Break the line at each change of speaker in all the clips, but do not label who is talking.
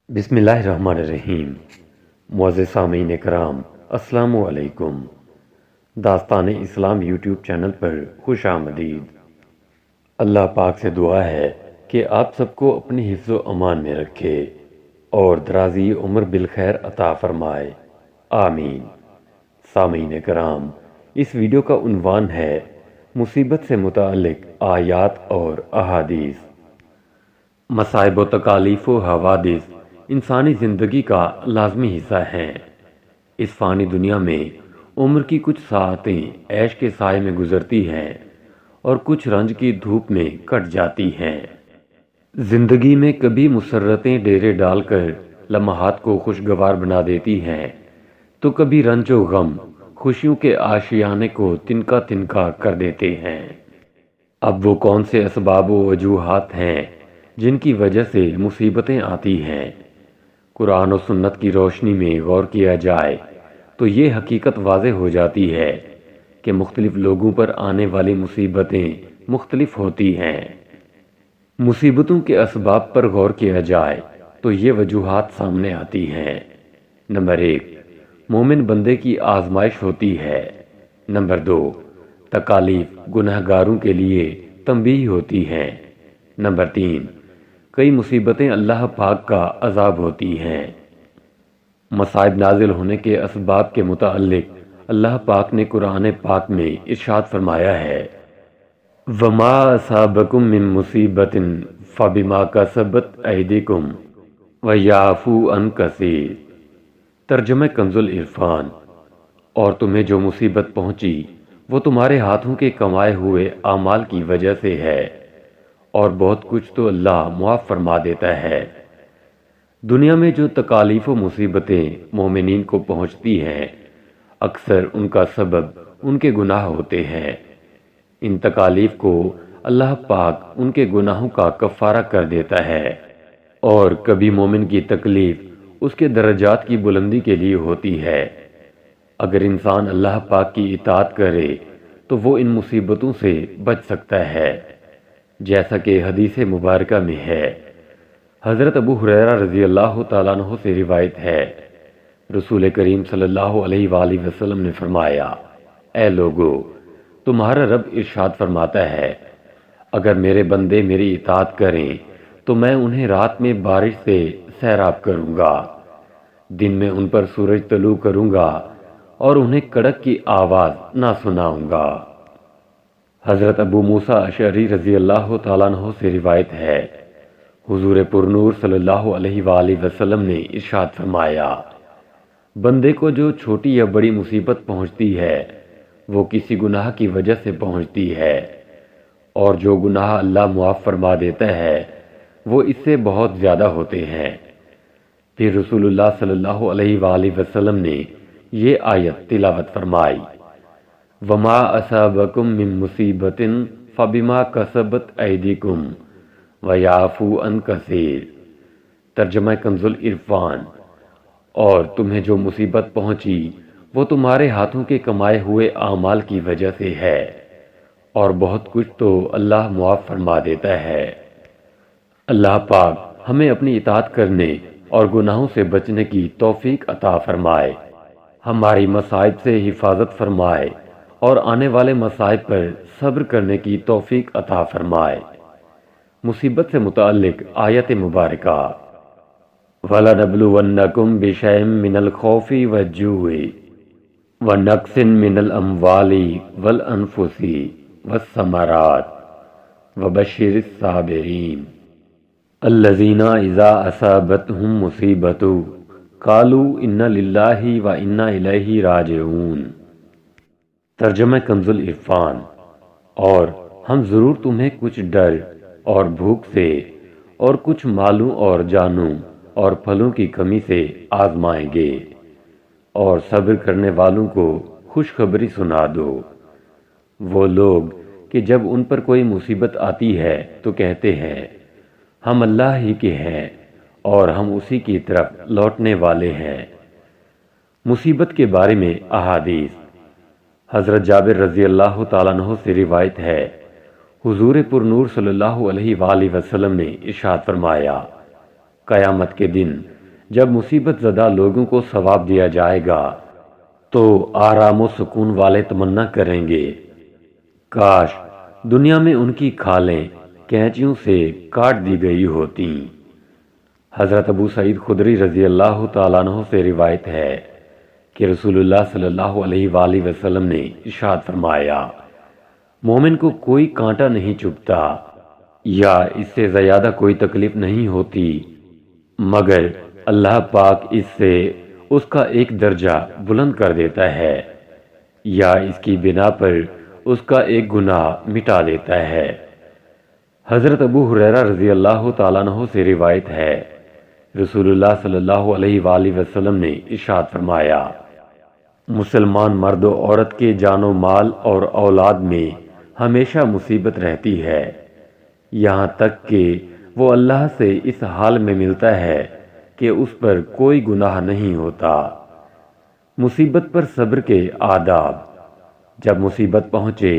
بسم اللہ الرحمن الرحیم۔ معزز سامعین کرام، السلام علیکم۔ داستان اسلام یوٹیوب چینل پر خوش آمدید۔ اللہ پاک سے دعا ہے کہ آپ سب کو اپنی حفظ و امان میں رکھے اور درازی عمر بالخیر عطا فرمائے، آمین۔ سامعین کرام، اس ویڈیو کا عنوان ہے مصیبت سے متعلق آیات اور احادیث۔ مصائب و تکالیف و حوادث انسانی زندگی کا لازمی حصہ ہیں۔ اس فانی دنیا میں عمر کی کچھ ساعتیں عیش کے سائے میں گزرتی ہیں اور کچھ رنج کی دھوپ میں کٹ جاتی ہیں۔ زندگی میں کبھی مسرتیں ڈیرے ڈال کر لمحات کو خوشگوار بنا دیتی ہیں تو کبھی رنج و غم خوشیوں کے آشیانے کو تنکا تنکا کر دیتے ہیں۔ اب وہ کون سے اسباب و وجوہات ہیں جن کی وجہ سے مصیبتیں آتی ہیں؟ قرآن و سنت کی روشنی میں غور کیا جائے تو یہ حقیقت واضح ہو جاتی ہے کہ مختلف لوگوں پر آنے والی مصیبتیں مختلف ہوتی ہیں۔ مصیبتوں کے اسباب پر غور کیا جائے تو یہ وجوہات سامنے آتی ہیں۔ نمبر 1، مومن بندے کی آزمائش ہوتی ہے۔ نمبر 2، تکالیف گنہگاروں کے لیے تنبیہ ہوتی ہیں۔ نمبر 3، کئی مصیبتیں اللہ پاک کا عذاب ہوتی ہیں۔ مصائب نازل ہونے کے اسباب کے متعلق اللہ پاک نے قرآن پاک میں ارشاد فرمایا ہے، وَمَا أَصَابَكُم مِّن مُّصِيبَةٍ فَبِمَا كَسَبَتْ أَيْدِيكُمْ وَيَعْفُو عَن كَثِيرٍ۔ ترجمہ کنز العرفان۔ اور تمہیں جو مصیبت پہنچی وہ تمہارے ہاتھوں کے کمائے ہوئے اعمال کی وجہ سے ہے، اور بہت کچھ تو اللہ معاف فرما دیتا ہے۔ دنیا میں جو تکالیف و مصیبتیں مومنین کو پہنچتی ہیں، اکثر ان کا سبب ان کے گناہ ہوتے ہیں۔ ان تکالیف کو اللہ پاک ان کے گناہوں کا کفارہ کر دیتا ہے، اور کبھی مومن کی تکلیف اس کے درجات کی بلندی کے لیے ہوتی ہے۔ اگر انسان اللہ پاک کی اطاعت کرے تو وہ ان مصیبتوں سے بچ سکتا ہے، جیسا کہ حدیث مبارکہ میں ہے۔ حضرت ابو ہریرہ رضی اللہ تعالیٰ عنہ سے روایت ہے، رسول کریم صلی اللہ علیہ وآلہ وسلم نے فرمایا، اے لوگو، تمہارا رب ارشاد فرماتا ہے، اگر میرے بندے میری اطاعت کریں تو میں انہیں رات میں بارش سے سیراب کروں گا، دن میں ان پر سورج طلوع کروں گا اور انہیں کڑک کی آواز نہ سناؤں گا۔ حضرت ابو موسیٰ اشعری رضی اللہ تعالیٰ عنہ سے روایت ہے، حضور پرنور صلی اللہ علیہ وآلہ وسلم نے ارشاد فرمایا، بندے کو جو چھوٹی یا بڑی مصیبت پہنچتی ہے وہ کسی گناہ کی وجہ سے پہنچتی ہے، اور جو گناہ اللہ معاف فرما دیتا ہے وہ اس سے بہت زیادہ ہوتے ہیں۔ پھر رسول اللہ صلی اللہ علیہ وآلہ وسلم نے یہ آیت تلاوت فرمائی، وَمَا أَصَابَكُم مِّن مُّصِيبَةٍ فَبِمَا كَسَبَتْ أَيْدِيكُمْ وَيَعْفُو عَن كَثِيرٍ۔ ترجمہ کنز العرفان۔ اور تمہیں جو مصیبت پہنچی وہ تمہارے ہاتھوں کے کمائے ہوئے اعمال کی وجہ سے ہے، اور بہت کچھ تو اللہ معاف فرما دیتا ہے۔ اللہ پاک ہمیں اپنی اطاعت کرنے اور گناہوں سے بچنے کی توفیق عطا فرمائے، ہماری مصائب سے حفاظت فرمائے اور آنے والے مصائب پر صبر کرنے کی توفیق عطا فرمائے۔ مصیبت سے متعلق آیت مبارکہ، وَلَنَبْلُوَنَّكُمْ بِشَيْءٍ مِّنَ الْخَوْفِ وَالْجُوعِ وَنَقْصٍ مِّنَ الْأَمْوَالِ وَالْأَنفُسِ وَالثَّمَرَاتِ وَبَشِّرِ الصَّابِرِينَ الَّذِينَ إِذَا أَصَابَتْهُم مُّصِيبَةٌ قَالُوا إِنَّا لِلَّهِ وَإِنَّا إِلَيْهِ رَاجِعُونَ۔ ترجمہ کنز العرفان۔ اور ہم ضرور تمہیں کچھ ڈر اور بھوک سے اور کچھ مالوں اور جانوں اور پھلوں کی کمی سے آزمائیں گے، اور صبر کرنے والوں کو خوشخبری سنا دو۔ وہ لوگ کہ جب ان پر کوئی مصیبت آتی ہے تو کہتے ہیں، ہم اللہ ہی کے ہیں اور ہم اسی کی طرف لوٹنے والے ہیں۔ مصیبت کے بارے میں احادیث۔ حضرت جابر رضی اللہ تعالیٰ عنہ سے روایت ہے، حضور پرنور صلی اللہ علیہ وآلہ وسلم نے ارشاد فرمایا، قیامت کے دن جب مصیبت زدہ لوگوں کو ثواب دیا جائے گا تو آرام و سکون والے تمنا کریں گے، کاش دنیا میں ان کی کھالیں کینچیوں سے کاٹ دی گئی ہوتی۔ حضرت ابو سعید خدری رضی اللہ تعالیٰ عنہ سے روایت ہے کہ رسول اللہ صلی اللہ علیہ وآلہ وسلم نے ارشاد فرمایا، مومن کو کوئی کانٹا نہیں چبھتا یا اس سے زیادہ کوئی تکلیف نہیں ہوتی مگر اللہ پاک اس سے اس کا ایک درجہ بلند کر دیتا ہے یا اس کی بنا پر اس کا ایک گناہ مٹا دیتا ہے۔ حضرت ابو ہریرہ رضی اللہ تعالیٰ عنہ سے روایت ہے، رسول اللہ صلی اللہ علیہ وآلہ وسلم نے ارشاد فرمایا، مسلمان مرد و عورت کے جان و مال اور اولاد میں ہمیشہ مصیبت رہتی ہے، یہاں تک کہ وہ اللہ سے اس حال میں ملتا ہے کہ اس پر کوئی گناہ نہیں ہوتا۔ مصیبت پر صبر کے آداب۔ جب مصیبت پہنچے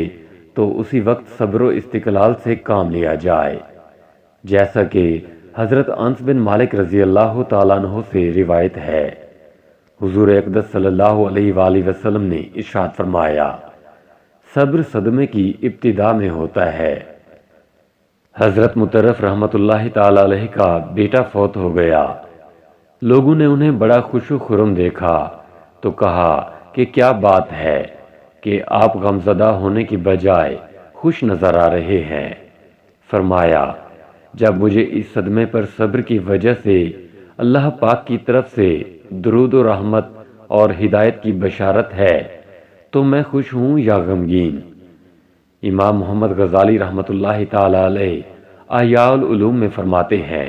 تو اسی وقت صبر و استقلال سے کام لیا جائے، جیسا کہ حضرت انس بن مالک رضی اللہ تعالیٰ عنہ سے روایت ہے، حضور اقدس صلی اللہ علیہ وآلہ وسلم نے ارشاد فرمایا، صبر صدمے کی ابتدا میں ہوتا ہے۔ حضرت مطرف رحمۃ اللہ تعالی علیہ کا بیٹا فوت ہو گیا، لوگوں نے انہیں بڑا خوش و خرم دیکھا تو کہا کہ کیا بات ہے کہ آپ غمزدہ ہونے کی بجائے خوش نظر آ رہے ہیں؟ فرمایا، جب مجھے اس صدمے پر صبر کی وجہ سے اللہ پاک کی طرف سے درود و رحمت اور ہدایت کی بشارت ہے تو میں خوش ہوں یا غمگین؟ امام محمد غزالی رحمۃ اللہ تعالی علیہ احیاء العلوم میں فرماتے ہیں،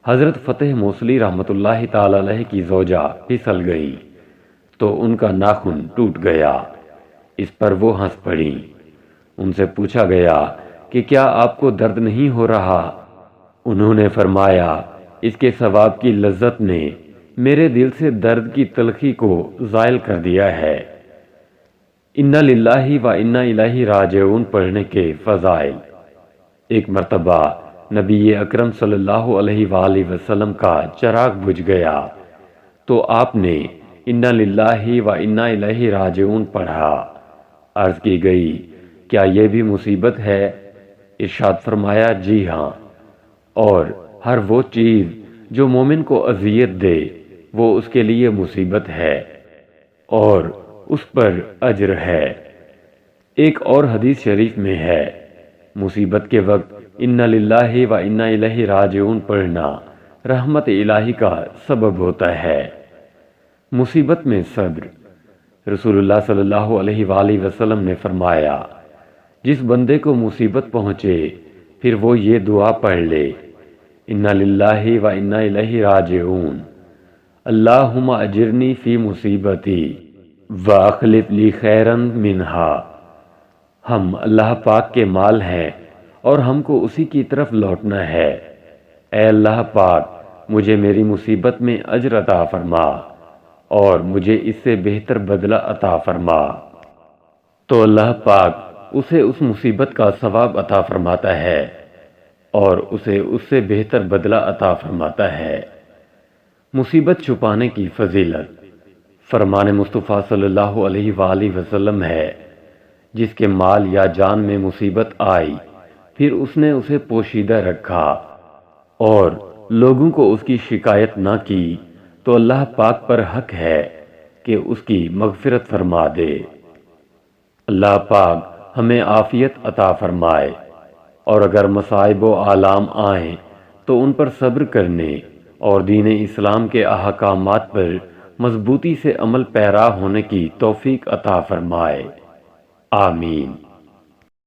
حضرت فتح موصلی رحمۃ اللہ تعالی علیہ کی زوجہ پھسل گئی تو ان کا ناخن ٹوٹ گیا، اس پر وہ ہنس پڑی۔ ان سے پوچھا گیا کہ کیا آپ کو درد نہیں ہو رہا؟ انہوں نے فرمایا، اس کے ثواب کی لذت نے میرے دل سے درد کی تلخی کو زائل کر دیا ہے۔ انا للہ و انا الیہ راجعون پڑھنے کے فضائل۔ ایک مرتبہ نبی اکرم صلی اللہ علیہ وآلہ وسلم کا چراغ بجھ گیا تو آپ نے انا للہ و انا الیہ راجعون پڑھا۔ عرض کی گئی، کیا یہ بھی مصیبت ہے؟ ارشاد فرمایا، جی ہاں، اور ہر وہ چیز جو مومن کو اذیت دے وہ اس کے لیے مصیبت ہے اور اس پر اجر ہے۔ ایک اور حدیث شریف میں ہے، مصیبت کے وقت انا للہ و انا الیہ راجعون پڑھنا رحمت الہی کا سبب ہوتا ہے۔ مصیبت میں صبر۔ رسول اللہ صلی اللہ علیہ وآلہ وسلم نے فرمایا، جس بندے کو مصیبت پہنچے پھر وہ یہ دعا پڑھ لے، انا للہ و انا الیہ راجعون، اللہم اجرنی فی مصیبتی واخلف لی خیرا منہا۔ ہم اللہ پاک کے مال ہیں اور ہم کو اسی کی طرف لوٹنا ہے، اے اللہ پاک مجھے میری مصیبت میں اجر عطا فرما اور مجھے اس سے بہتر بدلہ عطا فرما۔ تو اللہ پاک اسے اس مصیبت کا ثواب عطا فرماتا ہے اور اسے اس سے بہتر بدلہ عطا فرماتا ہے۔ مصیبت چھپانے کی فضیلت۔ فرمان مصطفیٰ صلی اللہ علیہ وآلہ وسلم ہے، جس کے مال یا جان میں مصیبت آئی پھر اس نے اسے پوشیدہ رکھا اور لوگوں کو اس کی شکایت نہ کی تو اللہ پاک پر حق ہے کہ اس کی مغفرت فرما دے۔ اللہ پاک ہمیں عافیت عطا فرمائے، اور اگر مصائب و آلام آئیں تو ان پر صبر کرنے اور دین اسلام کے احکامات پر مضبوطی سے عمل پیرا ہونے کی توفیق عطا فرمائے، آمین۔